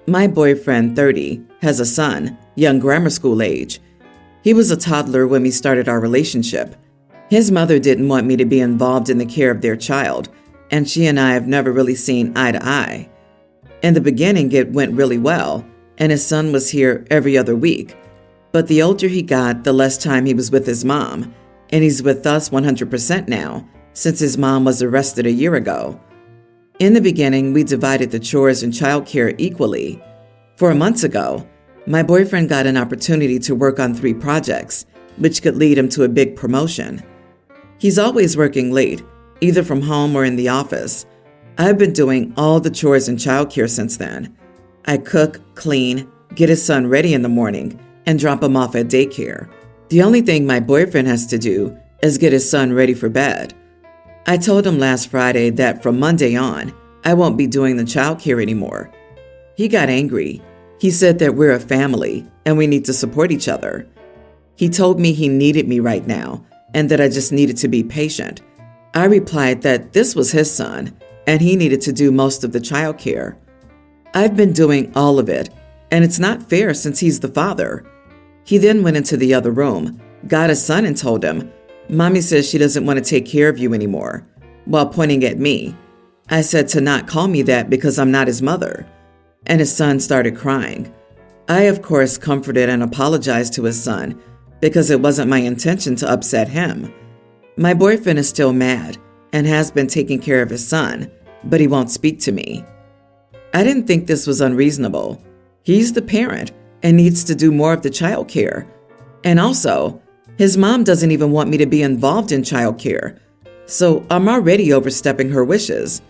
My boyfriend, 30, has a son, young grammar school age. He was a toddler when we started our relationship. His mother didn't want me to be involved in the care of their child, and she and I have never really seen eye to eye. In the beginning, it went really well, and his son was here every other week. But the older he got, the less time he was with his mom, and he's with us 100% now, since his mom was arrested a year ago. In the beginning, we divided the chores and childcare equally. 4 months ago, my boyfriend got an opportunity to work on 3 projects, which could lead him to a big promotion. He's always working late, either from home or in the office. I've been doing all the chores and childcare since then. I cook, clean, get his son ready in the morning, and drop him off at daycare. The only thing my boyfriend has to do is get his son ready for bed. I told him last Friday that from Monday on, I won't be doing the childcare anymore. He got angry. He said that we're a family and we need to support each other. He told me he needed me right now and that I just needed to be patient. I replied that this was his son and he needed to do most of the childcare. I've been doing all of it, and it's not fair since he's the father. He then went into the other room, got his son and told him, "Mommy says she doesn't want to take care of you anymore," while pointing at me. I said to not call me that because I'm not his mother. And his son started crying. I, of course, comforted and apologized to his son because it wasn't my intention to upset him. My boyfriend is still mad and has been taking care of his son, but he won't speak to me. I didn't think this was unreasonable. He's the parent and needs to do more of the child care. And also, his mom doesn't even want me to be involved in childcare, so I'm already overstepping her wishes.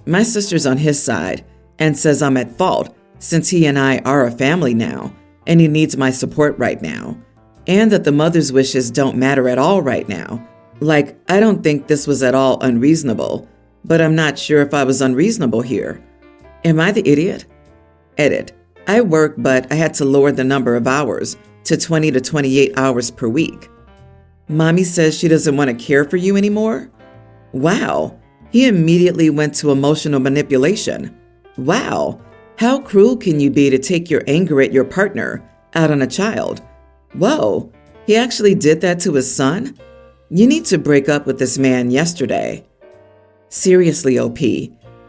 My sister's on his side and says I'm at fault since he and I are a family now and he needs my support right now, and that the mother's wishes don't matter at all right now. Like, I don't think this was at all unreasonable, but I'm not sure if I was unreasonable here. Am I the idiot? Edit. I work, but I had to lower the number of hours to 20 to 28 hours per week. Mommy says she doesn't want to care for you anymore? Wow. He immediately went to emotional manipulation. Wow. How cruel can you be to take your anger at your partner out on a child? Whoa. He actually did that to his son? You need to break up with this man yesterday. Seriously, OP.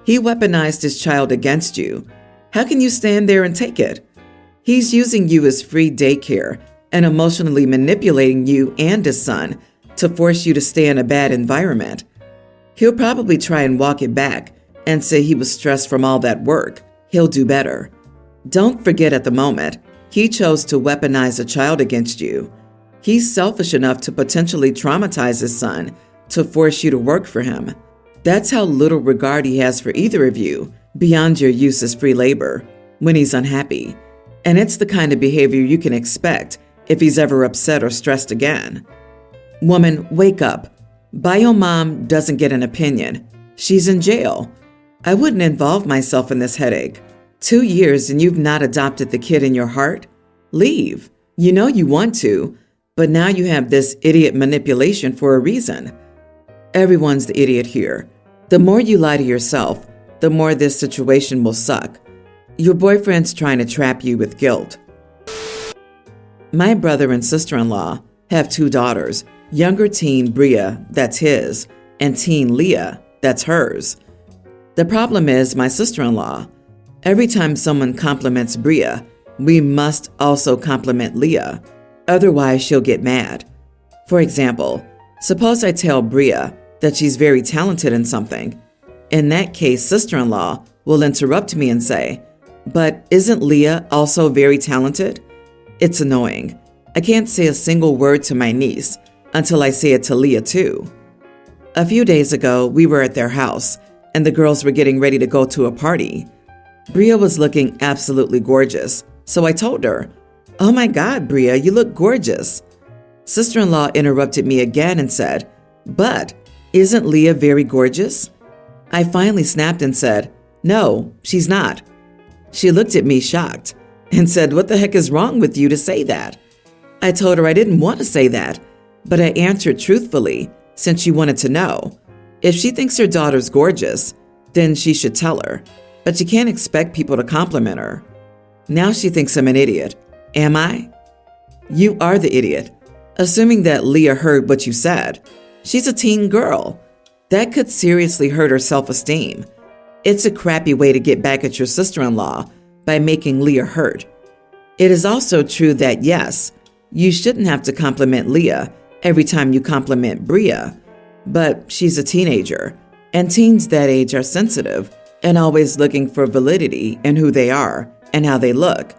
He weaponized his child against you. How can you stand there and take it? He's using you as free daycare and emotionally manipulating you and his son to force you to stay in a bad environment. He'll probably try and walk it back and say he was stressed from all that work. He'll do better. Don't forget at the moment, he chose to weaponize a child against you. He's selfish enough to potentially traumatize his son to force you to work for him. That's how little regard he has for either of you, beyond your use as free labor, when he's unhappy. And it's the kind of behavior you can expect if he's ever upset or stressed again. Woman, wake up. Bio mom doesn't get an opinion. She's in jail. I wouldn't involve myself in this headache. 2 years and you've not adopted the kid in your heart? Leave. You know you want to, but now you have this idiot manipulation for a reason. Everyone's the idiot here. The more you lie to yourself, the more this situation will suck. Your boyfriend's trying to trap you with guilt. My brother and sister-in-law have 2 daughters, younger teen Bria, that's his, and teen Leah, that's hers. The problem is my sister-in-law. Every time someone compliments Bria, we must also compliment Leah, otherwise she'll get mad. For example, suppose I tell Bria that she's very talented in something. In that case, sister-in-law will interrupt me and say, "But isn't Leah also very talented?" It's annoying. I can't say a single word to my niece until I say it to Leah too. A few days ago, we were at their house and the girls were getting ready to go to a party. Bria was looking absolutely gorgeous, so I told her, "Oh my God, Bria, you look gorgeous." Sister-in-law interrupted me again and said, "But isn't Leah very gorgeous?" I finally snapped and said, "No, she's not." She looked at me shocked and said, "What the heck is wrong with you to say that?" I told her I didn't want to say that, but I answered truthfully since she wanted to know. If she thinks her daughter's gorgeous, then she should tell her, but she can't expect people to compliment her. Now she thinks I'm an idiot. Am I? You are the idiot. Assuming that Leah heard what you said. She's a teen girl. That could seriously hurt her self-esteem. It's a crappy way to get back at your sister-in-law by making Leah hurt. It is also true that yes, you shouldn't have to compliment Leah every time you compliment Bria, but she's a teenager, and teens that age are sensitive and always looking for validity in who they are and how they look.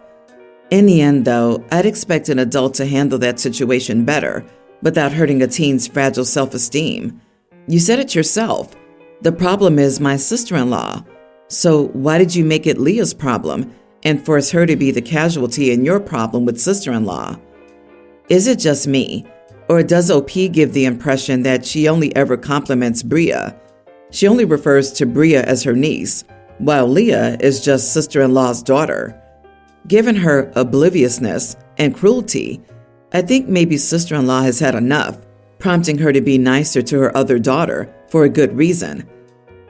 In the end, though, I'd expect an adult to handle that situation better without hurting a teen's fragile self-esteem. You said it yourself. The problem is my sister-in-law. So why did you make it Leah's problem and force her to be the casualty in your problem with sister-in-law? Is it just me, or does OP give the impression that she only ever compliments Bria? She only refers to Bria as her niece, while Leah is just sister-in-law's daughter. Given her obliviousness and cruelty, I think maybe sister-in-law has had enough, prompting her to be nicer to her other daughter for a good reason.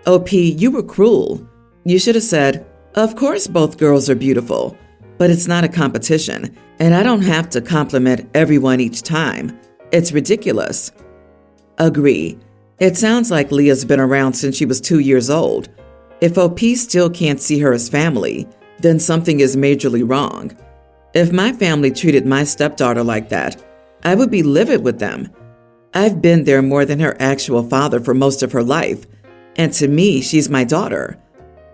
OP, you were cruel. You should have said, of course both girls are beautiful, but it's not a competition, and I don't have to compliment everyone each time. It's ridiculous. Agree. It sounds like Leah's been around since she was 2 years old. If OP still can't see her as family, then something is majorly wrong. If my family treated my stepdaughter like that, I would be livid with them. I've been there more than her actual father for most of her life, and to me, she's my daughter.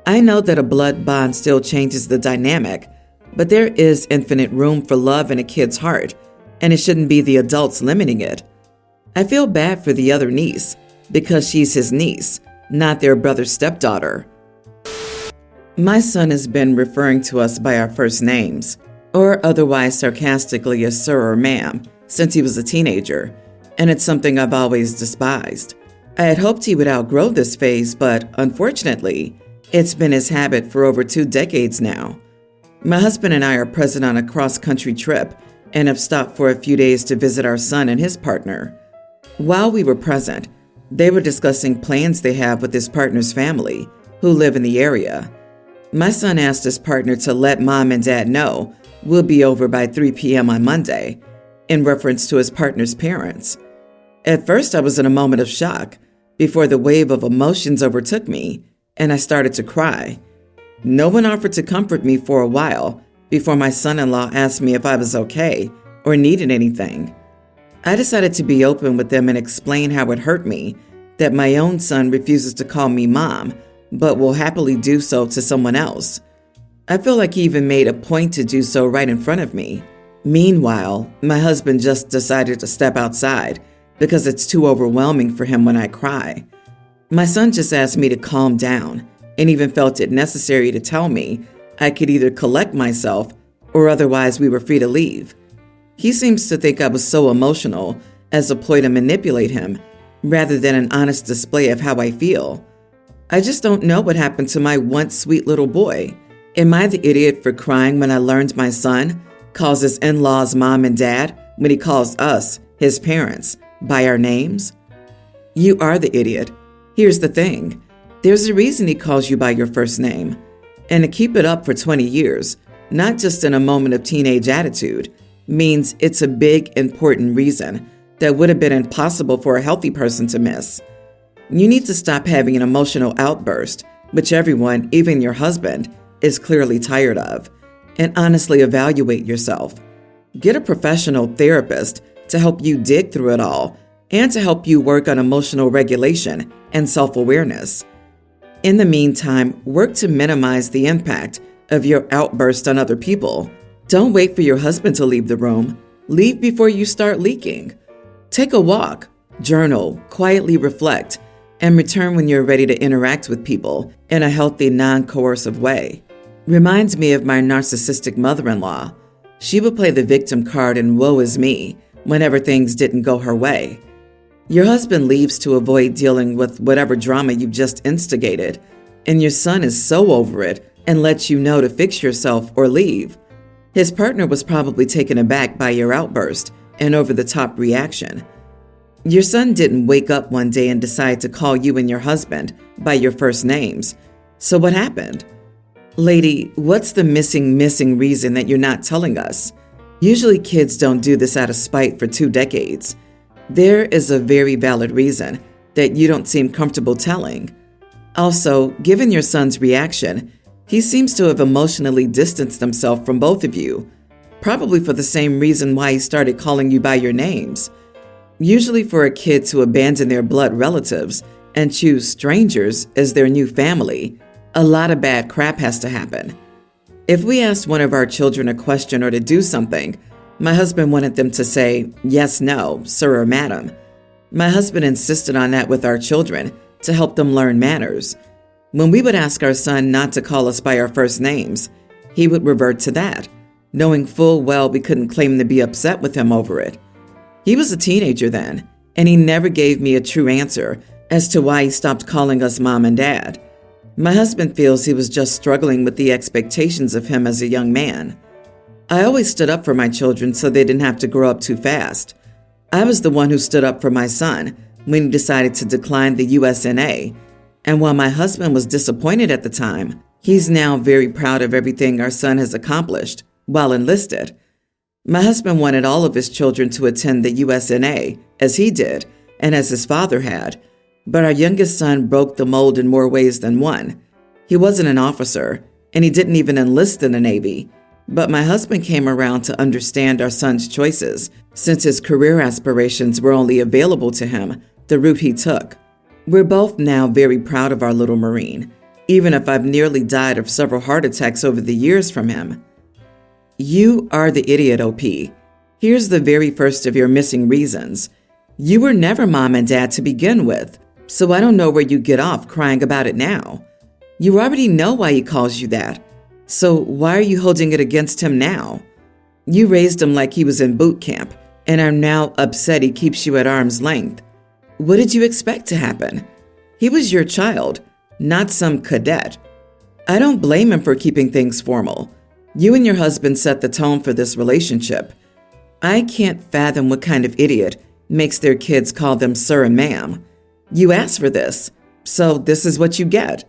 I know that a blood bond still changes the dynamic, but there is infinite room for love in a kid's heart, and it shouldn't be the adults limiting it. I feel bad for the other niece, because she's his niece, not their brother's stepdaughter. My son has been referring to us by our first names, or otherwise sarcastically as sir or ma'am, since he was a teenager, and it's something I've always despised. I had hoped he would outgrow this phase, but unfortunately, it's been his habit for over 2 decades now. My husband and I are present on a cross-country trip and have stopped for a few days to visit our son and his partner. While we were present, they were discussing plans they have with his partner's family, who live in the area. My son asked his partner to let mom and dad know we'll be over by 3 p.m. on Monday, in reference to his partner's parents. At first, I was in a moment of shock before the wave of emotions overtook me, and I started to cry. No one offered to comfort me for a while before my son-in-law asked me if I was okay or needed anything. I decided to be open with them and explain how it hurt me that my own son refuses to call me mom, but will happily do so to someone else. I feel like he even made a point to do so right in front of me. Meanwhile, my husband just decided to step outside because it's too overwhelming for him when I cry. My son just asked me to calm down and even felt it necessary to tell me I could either collect myself or otherwise we were free to leave. He seems to think I was so emotional as a ploy to manipulate him rather than an honest display of how I feel. I just don't know what happened to my once sweet little boy. Am I the idiot for crying when I learned my son calls his in-laws mom and dad when he calls us, his parents, by our names? You are the idiot. Here's the thing. There's a reason he calls you by your first name. And to keep it up for 20 years, not just in a moment of teenage attitude, means it's a big, important reason that would have been impossible for a healthy person to miss. You need to stop having an emotional outburst, which everyone, even your husband, is clearly tired of, and honestly evaluate yourself. Get a professional therapist to help you dig through it all and to help you work on emotional regulation and self-awareness. In the meantime, work to minimize the impact of your outburst on other people. Don't wait for your husband to leave the room. Leave before you start leaking. Take a walk, journal, quietly reflect, and return when you're ready to interact with people in a healthy, non-coercive way. Reminds me of my narcissistic mother-in-law. She would play the victim card and woe is me whenever things didn't go her way. Your husband leaves to avoid dealing with whatever drama you just instigated, and your son is so over it and lets you know to fix yourself or leave. His partner was probably taken aback by your outburst and over-the-top reaction. Your son didn't wake up one day and decide to call you and your husband by your first names. So what happened? Lady, what's the missing reason that you're not telling us? Usually kids don't do this out of spite for 2 decades. There is a very valid reason that you don't seem comfortable telling. Also, given your son's reaction, he seems to have emotionally distanced himself from both of you, probably for the same reason why he started calling you by your names. Usually for a kid to abandon their blood relatives and choose strangers as their new family, a lot of bad crap has to happen. If we asked one of our children a question or to do something, my husband wanted them to say yes, no, sir or madam. My husband insisted on that with our children to help them learn manners. When we would ask our son not to call us by our first names, he would revert to that, knowing full well we couldn't claim to be upset with him over it. He was a teenager then, and he never gave me a true answer as to why he stopped calling us mom and dad. My husband feels he was just struggling with the expectations of him as a young man. I always stood up for my children so they didn't have to grow up too fast. I was the one who stood up for my son when he decided to decline the USNA, and while my husband was disappointed at the time, he's now very proud of everything our son has accomplished while enlisted. My husband wanted all of his children to attend the USNA, as he did, and as his father had, but our youngest son broke the mold in more ways than one. He wasn't an officer, and he didn't even enlist in the Navy, but my husband came around to understand our son's choices, since his career aspirations were only available to him the route he took. We're both now very proud of our little Marine, even if I've nearly died of several heart attacks over the years from him. You are the idiot, OP. Here's the very first of your missing reasons. You were never mom and dad to begin with, so I don't know where you get off crying about it now. You already know why he calls you that, so why are you holding it against him now? You raised him like he was in boot camp and are now upset he keeps you at arm's length. What did you expect to happen? He was your child, not some cadet. I don't blame him for keeping things formal. You and your husband set the tone for this relationship. I can't fathom what kind of idiot makes their kids call them sir and ma'am. You asked for this, so this is what you get.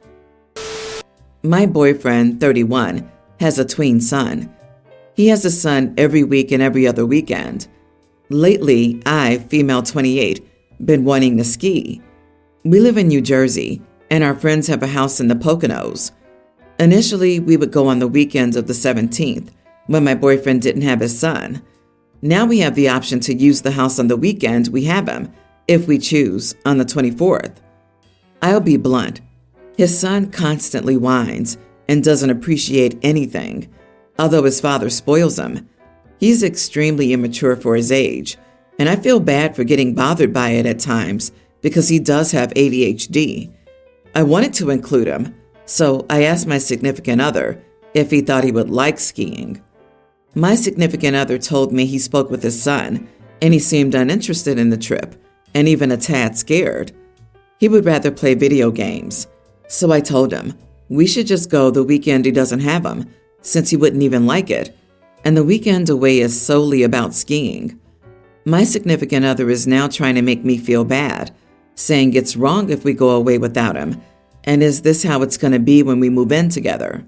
My boyfriend, 31, has a tween son. He has a son every week and every other weekend. Lately, I, female 28, been wanting to ski. We live in New Jersey, and our friends have a house in the Poconos. Initially, we would go on the weekends of the 17th, when my boyfriend didn't have his son. Now we have the option to use the house on the weekend we have him, if we choose, on the 24th. I'll be blunt. His son constantly whines and doesn't appreciate anything, although his father spoils him. He's extremely immature for his age, and I feel bad for getting bothered by it at times because he does have ADHD. I wanted to include him, so I asked my significant other if he thought he would like skiing. My significant other told me he spoke with his son, and he seemed uninterested in the trip, and even a tad scared. He would rather play video games. So I told him, we should just go the weekend he doesn't have them, since he wouldn't even like it, and the weekend away is solely about skiing. My significant other is now trying to make me feel bad, saying it's wrong if we go away without him, and is this how it's going to be when we move in together?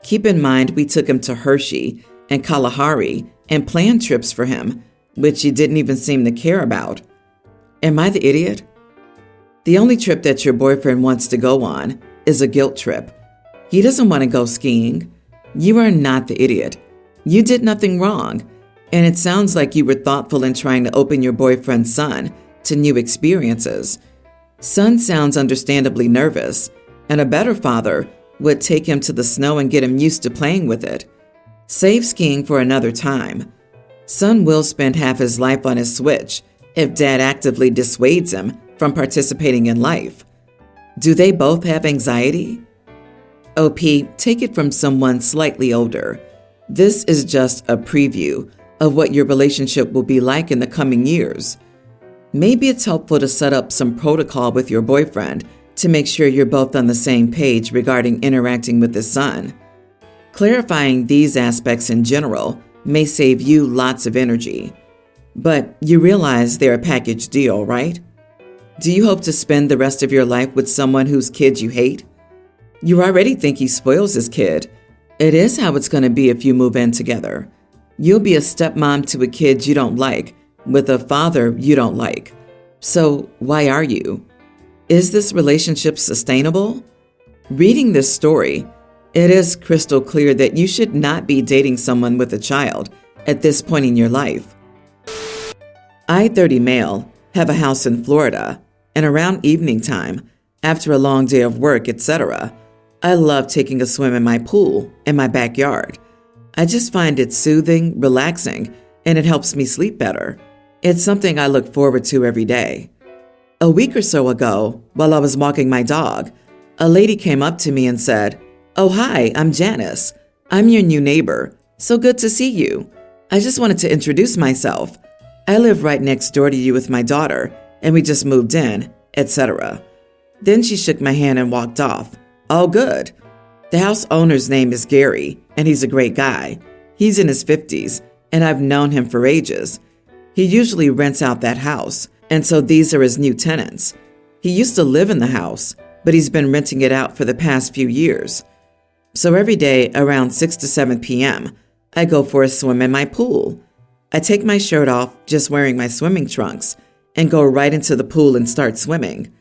Keep in mind we took him to Hershey and Kalahari and planned trips for him, which he didn't even seem to care about. Am I the idiot? The only trip that your boyfriend wants to go on is a guilt trip. He doesn't want to go skiing. You are not the idiot. You did nothing wrong, and it sounds like you were thoughtful in trying to open your boyfriend's son to new experiences. Son sounds understandably nervous, and a better father would take him to the snow and get him used to playing with it. Save skiing for another time. Son will spend half his life on his Switch if dad actively dissuades him from participating in life. Do they both have anxiety? OP, take it from someone slightly older. This is just a preview of what your relationship will be like in the coming years. Maybe it's helpful to set up some protocol with your boyfriend to make sure you're both on the same page regarding interacting with his son. Clarifying these aspects in general may save you lots of energy. But you realize they're a package deal, right? Do you hope to spend the rest of your life with someone whose kids you hate? You already think he spoils his kid. It is how it's going to be if you move in together. You'll be a stepmom to a kid you don't like, with a father you don't like. So why are you? Is this relationship sustainable? Reading this story, it is crystal clear that you should not be dating someone with a child at this point in your life. I, 30 male, have a house in Florida, and around evening time, after a long day of work, etc., I love taking a swim in my pool in my backyard. I just find it soothing, relaxing, and it helps me sleep better. It's something I look forward to every day. A week or so ago, while I was walking my dog, a lady came up to me and said, "Oh, hi, I'm Janice. I'm your new neighbor. So good to see you. I just wanted to introduce myself. I live right next door to you with my daughter, and we just moved in, etc." Then she shook my hand and walked off. All good. The house owner's name is Gary, and he's a great guy. He's in his 50s, and I've known him for ages. He usually rents out that house, and so these are his new tenants. He used to live in the house, but he's been renting it out for the past few years. So every day around 6 to 7 p.m., I go for a swim in my pool. I take my shirt off, just wearing my swimming trunks, and go right into the pool and start swimming.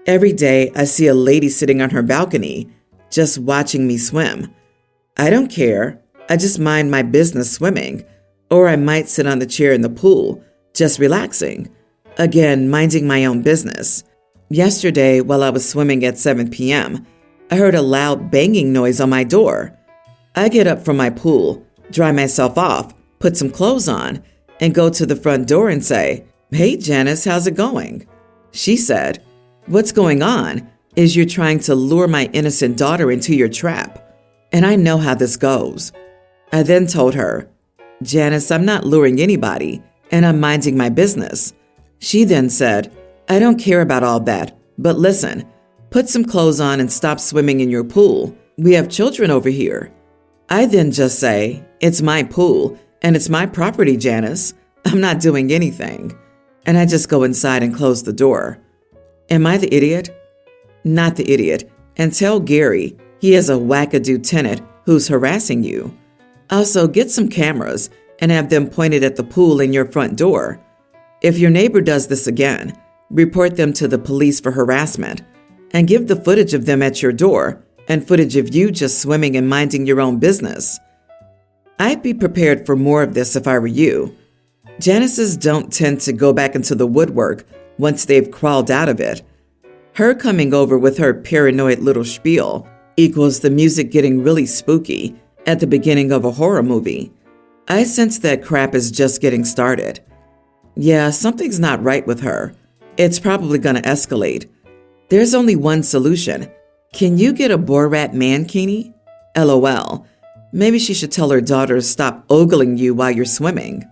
Every day, I see a lady sitting on her balcony, just watching me swim. I don't care. I just mind my business swimming, or I might sit on the chair in the pool, just relaxing. Again, minding my own business. Yesterday, while I was swimming at 7 p.m., I heard a loud banging noise on my door. I get up from my pool, dry myself off, put some clothes on, and go to the front door and say, "Hey, Janice, how's it going?" She said, "What's going on is you're trying to lure my innocent daughter into your trap, and I know how this goes." I then told her, "Janice, I'm not luring anybody, and I'm minding my business." She then said, "I don't care about all that, but listen, put some clothes on and stop swimming in your pool. We have children over here." I then just say, "It's my pool, and it's my property, Janice. I'm not doing anything." And I just go inside and close the door. Am I the idiot? Not the idiot, and tell Gary he has a wackadoo tenant who's harassing you. Also, get some cameras and have them pointed at the pool in your front door. If your neighbor does this again, report them to the police for harassment, and give the footage of them at your door and footage of you just swimming and minding your own business. I'd be prepared for more of this if I were you. Janices don't tend to go back into the woodwork once they've crawled out of it. Her coming over with her paranoid little spiel equals the music getting really spooky at the beginning of a horror movie. I sense that crap is just getting started. Yeah, something's not right with her. It's probably going to escalate. There's only one solution. Can you get a Borat mankini? LOL. Maybe she should tell her daughter to stop ogling you while you're swimming.